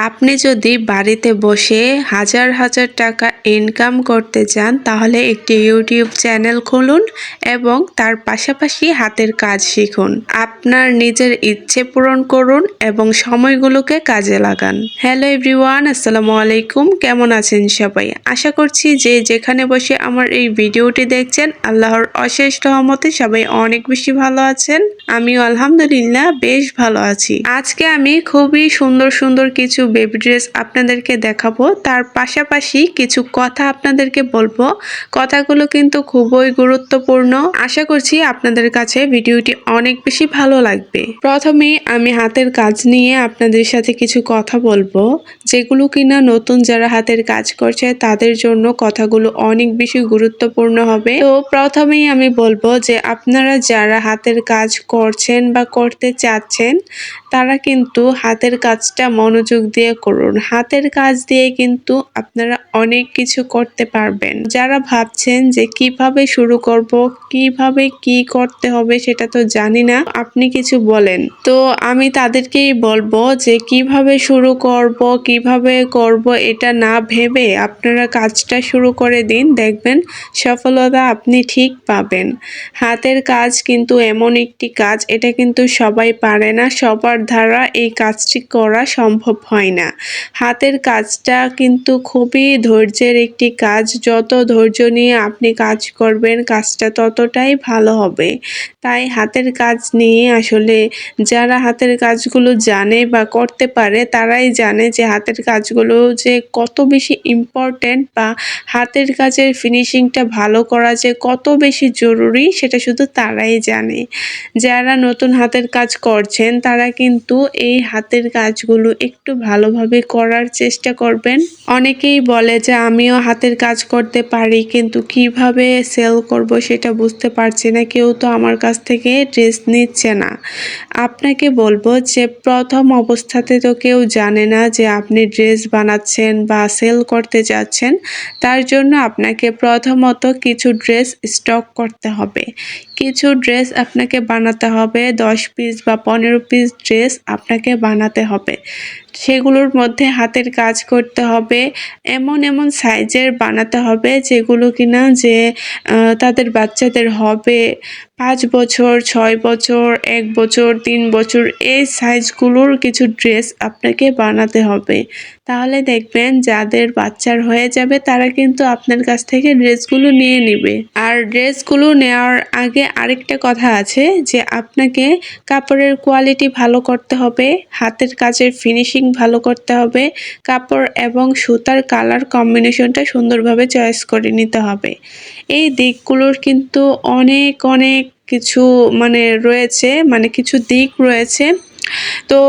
আপনি যদি বাড়িতে বসে হাজার হাজার টাকা ইনকাম করতে চান তাহলে একটি ইউটিউব চ্যানেল খুলুন এবং তার পাশাপাশি হাতের কাজ শিখুন। আপনার নিজের ইচ্ছে পূরণ করুন এবং সময়গুলোকে কাজে লাগান। হ্যালো এভরিওয়ান, আসসালামু আলাইকুম। কেমন আছেন সবাই? আশা করছি যে যেখানে বসে আমার এই ভিডিওটি দেখছেন আল্লাহর অশেষ রহমতে সবাই অনেক বেশি ভালো আছেন। আমিও আলহামদুলিল্লাহ বেশ ভালো আছি। আজকে আমি খুবই সুন্দর সুন্দর কিছু বেবি ড্রেস আপনাদেরকে দেখাবো, তার পাশাপাশি কিছু কথা আপনাদেরকে বলবো। কথাগুলো কিন্তু খুবই গুরুত্বপূর্ণ। আশা করছি আপনাদের কাছে ভিডিওটি অনেক বেশি ভালো লাগবে। প্রথমে আমি হাতের কাজ নিয়ে আপনাদের সাথে কিছু কথা বলবো, যেগুলো কিনা নতুন যারা হাতের কাজ করছে তাদের জন্য কথাগুলো অনেক বেশি গুরুত্বপূর্ণ হবে। তো প্রথমেই আমি বলবো যে আপনারা যারা হাতের কাজ করছেন বা করতে চাচ্ছেন তারা কিন্তু হাতের কাজটা মনোযোগ দিয়ে করুন। হাতের কাজ দিয়ে কিন্তু আপনারা অনেক কিছু করতে পারবেন। যারা ভাবছেন যে কিভাবে শুরু করব, কিভাবে কি করতে হবে সেটা তো জানি না, আপনি কিছু বলেন। তো আমি তাদেরকেই বলবো যে কিভাবে শুরু করব, কিভাবে করব এটা না ভেবে আপনারা কাজটা শুরু করে দিন, দেখবেন সফলতা আপনি ঠিক পাবেন। হাতের কাজ কিন্তু এমন একটি কাজ, এটা কিন্তু সবাই পারে না, সবার দ্বারা এই কাজটি করা সম্ভব হয় না। হাতের কাজটা কিন্তু খুবই ধৈর্যের একটি কাজ। যত ধৈর্য নিয়ে আপনি কাজ করবেন কাজটা ততটাই ভালো হবে। তাই হাতের কাজ নিয়ে আসলে যারা হাতের কাজগুলো জানে বা করতে পারে তারাই জানে যে হাতের কাজগুলো যে কত বেশি ইম্পর্ট্যান্ট, বা হাতের কাজের ফিনিশিংটা ভালো করা যে কত বেশি জরুরি সেটা শুধু তারাই জানে। যারা নতুন হাতের কাজ করছেন তারা কিন্তু এই হাতের কাজগুলো একটু ভালোভাবে করার চেষ্টা করবেন। অনেকেই বলে যে আমিও হাতের কাজ করতে পারি কিন্তু কিভাবে সেল করব সেটা বুঝতে পারছি না, কেউ তো আমার কাছ থেকে ড্রেস নিচ্ছে না। আপনাকে বলবো যে প্রথম অবস্থাতে তো কেউ জানে না যে আপনি ড্রেস বানাচ্ছেন বা সেল করতে যাচ্ছেন। তার জন্য আপনাকে প্রথমত কিছু ড্রেস স্টক করতে হবে। কিছু ড্রেস আপনাকে বানাতে হবে, 10 পিস বা 15 পিস ড্রেস আপনাকে বানাতে হবে। সেগুলোর মধ্যে হাতের কাজ করতে হবে, এমন এমন সাইজের বানাতে হবে যেগুলো কিনা যে তাদের বাচ্চাদের হবে। 5 বছর, 6 বছর, 1 বছর, 3 বছর এই সাইজগুলোর কিছু ড্রেস আপনাকে বানাতে হবে। তাহলে দেখবেন যাদের বাচ্চার হয়ে যাবে তারা কিন্তু আপনার কাছ থেকে ড্রেসগুলো নিয়ে নেবে। আর ড্রেসগুলো নেওয়ার আগে আরেকটা কথা আছে যে আপনাকে কাপড়ের কোয়ালিটি ভালো করতে হবে, হাতের কাজের ফিনিশিং ভালো করতে হবে, কাপড় এবং সুতার কালার কম্বিনেশনটা সুন্দরভাবে চয়েস করে নিতে হবে। এই দিকগুলোর কিন্তু অনেক অনেক কিছু কিছু দিক রয়েছে। তো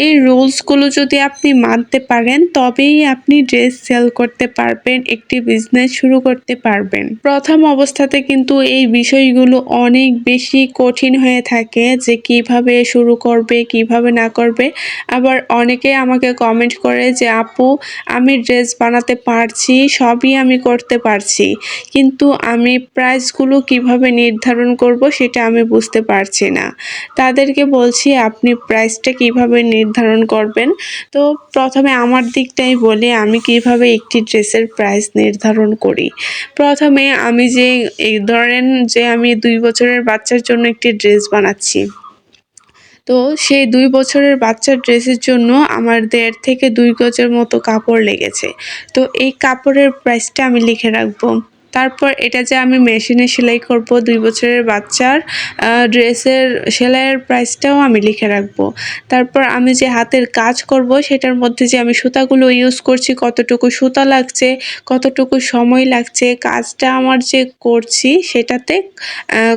এই রুলসগুলো যদি আপনি মানতে পারেন তবেই আপনি ড্রেস সেল করতে পারবেন, একটি বিজনেস শুরু করতে পারবেন। প্রথম অবস্থাতে কিন্তু এই বিষয়গুলো অনেক বেশি কঠিন হয়ে থাকে যে কিভাবে শুরু করবে, কিভাবে না করবে। আবার অনেকে আমাকে কমেন্ট করে যে আপু আমি ড্রেস বানাতে পারছি, সবই আমি করতে পারছি, কিন্তু আমি প্রাইসগুলো কিভাবে নির্ধারণ করব সেটা আমি বুঝতে পারছি না। তাদেরকে বলছি আপনি প্রাইসটা কিভাবে নির্ধারণ করবেন। তো প্রথমে আমার দিকটাই বলি আমি কিভাবে একটি ড্রেসের প্রাইস নির্ধারণ করি। প্রথমে আমি ধরেন যে আমি 2 বছরের বাচ্চার জন্য একটি ড্রেস বানাচ্ছি। তো সেই 2 বছরের বাচ্চার ড্রেসের জন্য আমার 1.5 থেকে 2 গজের মতো কাপড় লেগেছে। তো এই কাপড়ের প্রাইসটা আমি লিখে রাখবো। তারপর এটা যে আমি মেশিনে সেলাই করব 2 বছরের বাচ্চার ড্রেসের সেলাইয়ের প্রাইসটাও আমি লিখে রাখবো। তারপর আমি যে হাতের কাজ করব সেটার মধ্যে যে আমি সুতাগুলো ইউজ করছি, কতটুকু সুতা লাগছে, কতটুকু সময় লাগছে, কাজটা আমার যে করছি সেটাতে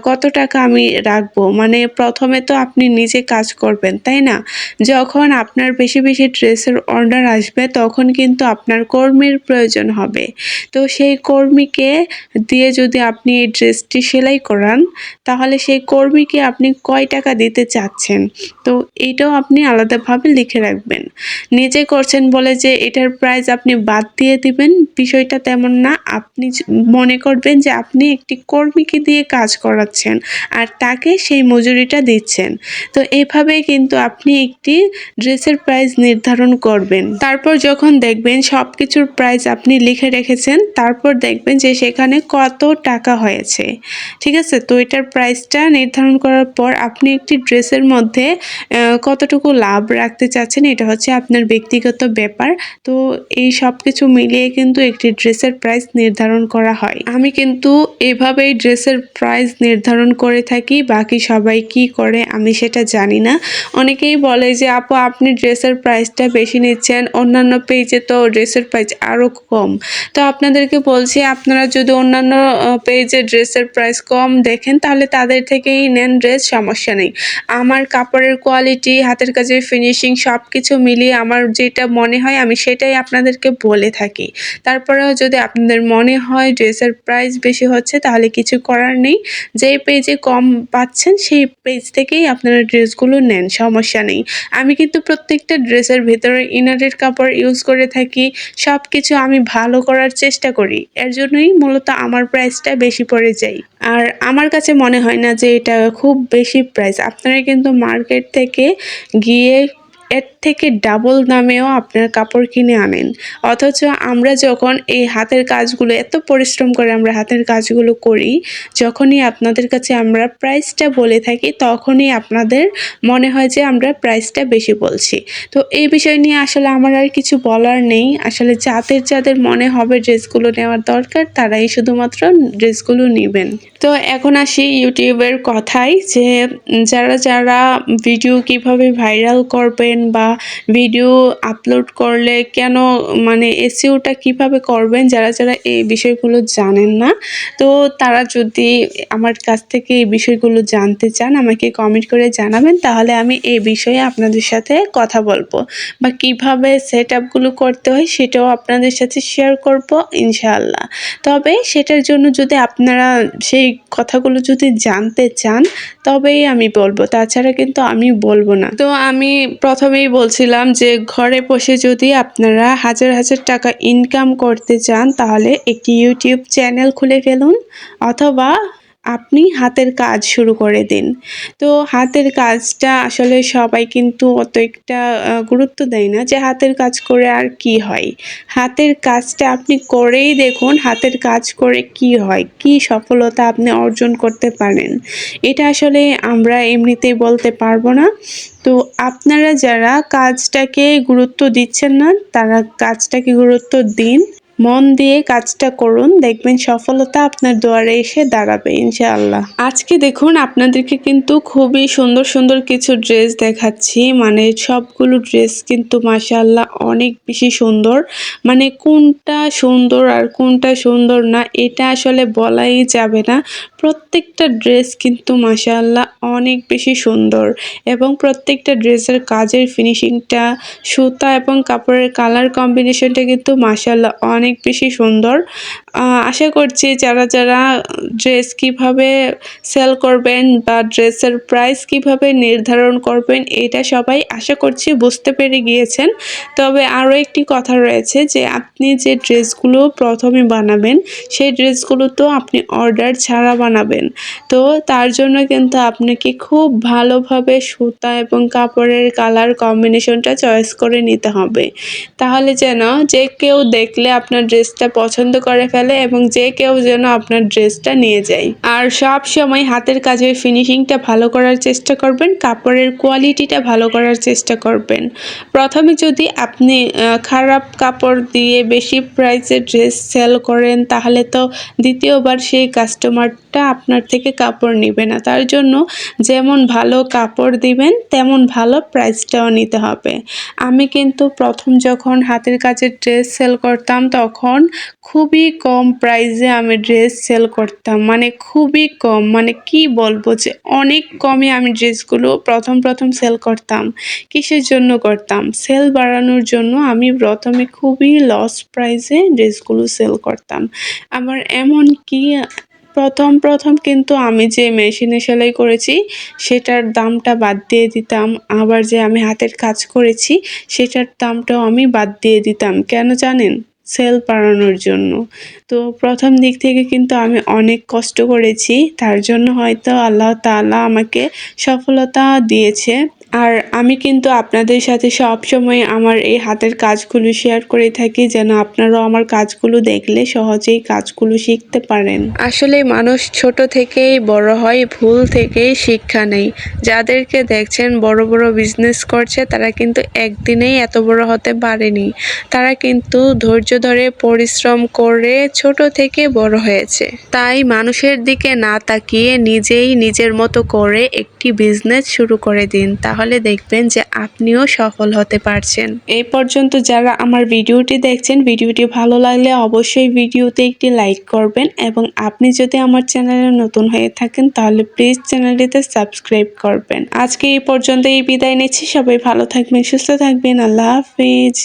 কত টাকা আমি রাখবো। মানে প্রথমে তো আপনি নিজে কাজ করবেন, তাই না? যখন আপনার বেশি বেশি ড্রেসের অর্ডার আসবে তখন কিন্তু আপনার কর্মীর প্রয়োজন হবে। তো সেই কর্মীকে দিয়ে যদি আপনি এই ড্রেসটি সেলাই করান, তাহলে সেই কর্মীকে আপনি কয় টাকা দিতে চাচ্ছেন। তো এইটাও আপনি আলাদাভাবে লিখে রাখবেন। নিজে করছেন বলে যে এটার প্রাইস আপনি বাদ দিয়ে দিবেন, বিষয়টা তেমন না। আপনি মনে করবেন যে আপনি একটি কর্মীকে দিয়ে কাজ করাচ্ছেন আর তাকে সেই মজুরিটা দিচ্ছেন। তো এভাবেই কিন্তু আপনি একটি ড্রেসের প্রাইস নির্ধারণ করবেন। তারপর যখন দেখবেন সবকিছুর প্রাইস আপনি লিখে রেখেছেন, তারপর দেখবেন যে সেখানে কত টাকা হয়েছে। ঠিক আছে? তো এটার প্রাইসটা নির্ধারণ করার পর আপনি একটি ড্রেসের মধ্যে কতটুকু লাভ রাখতে চাচ্ছেন, এটা হচ্ছে আপনার ব্যক্তিগত ব্যাপার। তো এই সবকিছু মিলিয়ে কিন্তু একটি ড্রেসের প্রাইস নির্ধারণ করা হয়। আমি কিন্তু এভাবেই ড্রেসের প্রাইস নির্ধারণ করে থাকি। বাকি সবাই কি করে আমি সেটা জানি না। অনেকেই বলে যে আপু আপনি ড্রেসের প্রাইসটা বেশি নিচ্ছেন, অন্যান্য পেজে তো ড্রেসের প্রাইস আরও কম। তো আপনাদেরকে বলছি, আপনারা যদি অন্যান্য পেজে ড্রেসের প্রাইস কম দেখেন তাহলে তাদের থেকেই নেন ড্রেস, সমস্যা নেই। আমার কাপড়ের কোয়ালিটি, হাতের কাজের ফিনিশিং সব কিছু মিলিয়ে আমার যেটা মনে হয় আমি সেটাই আপনাদেরকে বলে থাকি। তারপরেও যদি আপনাদের মনে হয় ড্রেসের প্রাইস বেশি হচ্ছে তাহলে কিছু করার নেই। যেই পেজে কম পাচ্ছেন সেই পেজ থেকেই আপনারা ড্রেসগুলো নেন, সমস্যা নেই। আমি কিন্তু প্রত্যেকটা ড্রেসের ভেতরে ইনারের কাপড় ইউজ করে থাকি। সব কিছু আমি ভালো করার চেষ্টা করি। এর জন্যই মূলত আমার প্রাইসটা বেশি পড়ে যায়। আর আমার কাছে মনে হয় না যে এটা খুব বেশি প্রাইস। আপনারা কিন্তু মার্কেট থেকে গিয়ে এর থেকে ডাবল দামেও আপনার কাপড় কিনে আনেন। অথচ আমরা যখন এই হাতের কাজগুলো এত পরিশ্রম করে আমরা হাতের কাজগুলো করি, যখনই আপনাদের কাছে আমরা প্রাইসটা বলে থাকি তখনই আপনাদের মনে হয় যে আমরা প্রাইসটা বেশি বলছি। তো এই বিষয় নিয়ে আসলে আমার আর কিছু বলার নেই। আসলে যাদের মনে হবে ড্রেসগুলো নেওয়ার দরকার তারাই শুধুমাত্র ড্রেসগুলো নিবেন। তো এখন আসি ইউটিউবের কথায়, যে যারা ভিডিও কিভাবে ভাইরাল করবেন বা ভিডিও আপলোড করলে কেন মানে এসইওটা কিভাবে করবেন, যারা এই বিষয়গুলো জানেন না, তো তারা যদি আমার কাছ থেকে এই বিষয়গুলো জানতে চান আমাকে কমেন্ট করে জানাবেন, তাহলে আমি এই বিষয়ে আপনাদের সাথে কথা বলবো বা কিভাবে সেটআপগুলো করতে হয় সেটাও আপনাদের সাথে শেয়ার করব ইনশাআল্লাহ। তবে সেটার জন্য যদি আপনারা সেই কথাগুলো যদি জানতে চান তবেই আমি বলবো, তাছাড়া কিন্তু আমি বলবো না। তো আমি প্রথমেই বলছিলাম যে ঘরে বসে যদি আপনারা হাজার হাজার টাকা ইনকাম করতে চান তাহলে একটি ইউটিউব চ্যানেল খুলে ফেলুন, অথবা আপনি হাতের কাজ শুরু করে দিন। তো হাতের কাজটা আসলে সবাই কিন্তু অত একটা গুরুত্ব দেয় না যে হাতের কাজ করে আর কি হয়। হাতের কাজটা আপনি করেই দেখুন হাতের কাজ করে কি হয়, কি সফলতা আপনি অর্জন করতে পারেন। এটা আসলে আমরা এমনিতেই বলতে পারবো না। তো আপনারা যারা কাজটাকে গুরুত্ব দিচ্ছেন না তারা কাজটাকে গুরুত্ব দিন, মন দিয়ে কাজটা করুন, দেখবেন সফলতা আপনার দুয়ারে এসে দাঁড়াবে ইনশাআল্লাহ। আজকে দেখুন আপনাদেরকে কিন্তু খুবই সুন্দর সুন্দর কিছু ড্রেস দেখাচ্ছি, মানে সবগুলো ড্রেস কিন্তু মাশাআল্লাহ অনেক বেশি সুন্দর। মানে কোনটা সুন্দর আর কোনটা সুন্দর না এটা আসলে বলাই যাবে না। প্রত্যেকটা ড্রেস কিন্তু মাশাআল্লাহ অনেক বেশি সুন্দর, এবং প্রত্যেকটা ড্রেসের কাজের ফিনিশিংটা, সুতা এবং কাপড়ের কালার কম্বিনেশনটা কিন্তু মাশাআল্লাহ অনেক বেশি সুন্দর। আশা করছি যারা ড্রেস কিভাবে সেল করবেন বা ড্রেসের প্রাইস কিভাবে নির্ধারণ করবেন এটা সবাই আশা করছি বুঝতে পেরে গিয়েছেন। তবে আরও একটি কথা রয়েছে যে আপনি যে ড্রেসগুলো প্রথমে বানাবেন সেই ড্রেসগুলো তো আপনি অর্ডার ছাড়া বানাবেন। তো তার জন্য কিন্তু আপনাকে খুব ভালোভাবে সুতা এবং কাপড়ের কালার কম্বিনেশনটা চয়েস করে নিতে হবে, তাহলে যেন যে কেউ দেখলে আপনার ড্রেসটা পছন্দ করে ফেলে এবং যে কেউ যেন আপনার ড্রেসটা নিয়ে যায়। আর সব সময় হাতের কাজের ফিনিশিংটা ভালো করার চেষ্টা করবেন, কাপড়ের কোয়ালিটিটা ভালো করার চেষ্টা করবেন। প্রথমে যদি আপনি খারাপ কাপড় দিয়ে বেশি প্রাইসে ড্রেস সেল করেন তাহলে তো দ্বিতীয়বার সেই কাস্টমারটা আপনার থেকে কাপড় নেবে না। তার জন্য যেমন ভালো কাপড় দিবেন তেমন ভালো প্রাইসটাও নিতে হবে। আমি কিন্তু প্রথম যখন হাতের কাজের ড্রেস সেল করতাম তখন খুবই কম প্রাইসে আমি ড্রেস সেল করতাম, মানে খুবই কম, মানে কি বলবো যে অনেক কমে আমি ড্রেসগুলো প্রথম সেল করতাম। কিসের জন্য করতাম? সেল বাড়ানোর জন্য আমি প্রথমে খুবই লস প্রাইসে ড্রেসগুলো সেল করতাম। আবার এমনকি প্রথম কিন্তু আমি যে মেশিনে সেলাই করেছি সেটার দামটা বাদ দিয়ে দিতাম। আবার যে আমি হাতের কাজ করেছি সেটার দামটাও আমি বাদ দিয়ে দিতাম। কেন জানেন? সেল বাড়ানোর জন্য। তো প্রথম দিক থেকে কিন্তু আমি অনেক কষ্ট করেছি। তার জন্য হয়তো আল্লাহ তাআলা আমাকে সফলতা দিয়েছে। আর আমি কিন্তু আপনাদের সাথে সবসময় আমার এই হাতের কাজগুলো শেয়ার করে থাকি যেন আপনারাও আমার কাজগুলো দেখলে সহজেই কাজগুলো শিখতে পারেন। আসলে মানুষ ছোট থেকেই বড় হয়, ভুল থেকেই শিক্ষা নেয়। যাদেরকে দেখছেন বড় বিজনেস করছে তারা কিন্তু একদিনেই এত বড় হতে পারেনি। তারা কিন্তু ধৈর্য ধরে পরিশ্রম করে ছোট থেকে বড় হয়েছে। তাই মানুষের দিকে না তাকিয়ে নিজেই নিজের মতো করে একটি বিজনেস শুরু করে দিন, তাহলে দেখবেন যে আপনিও সফল হতে পারছেন। এই পর্যন্ত যারা আমার ভিডিওটি দেখছেন, ভিডিওটি ভালো লাগলে অবশ্যই ভিডিওতে একটি লাইক করবেন এবং আপনি যদি আমার চ্যানেলে নতুন হয়ে থাকেন তাহলে প্লিজ চ্যানেলটিতে সাবস্ক্রাইব করবেন। আজকে এই পর্যন্ত বিদায় নিচ্ছি। সবাই ভালো থাকবেন, সুস্থ থাকবেন। আল্লাহ হাফিজ।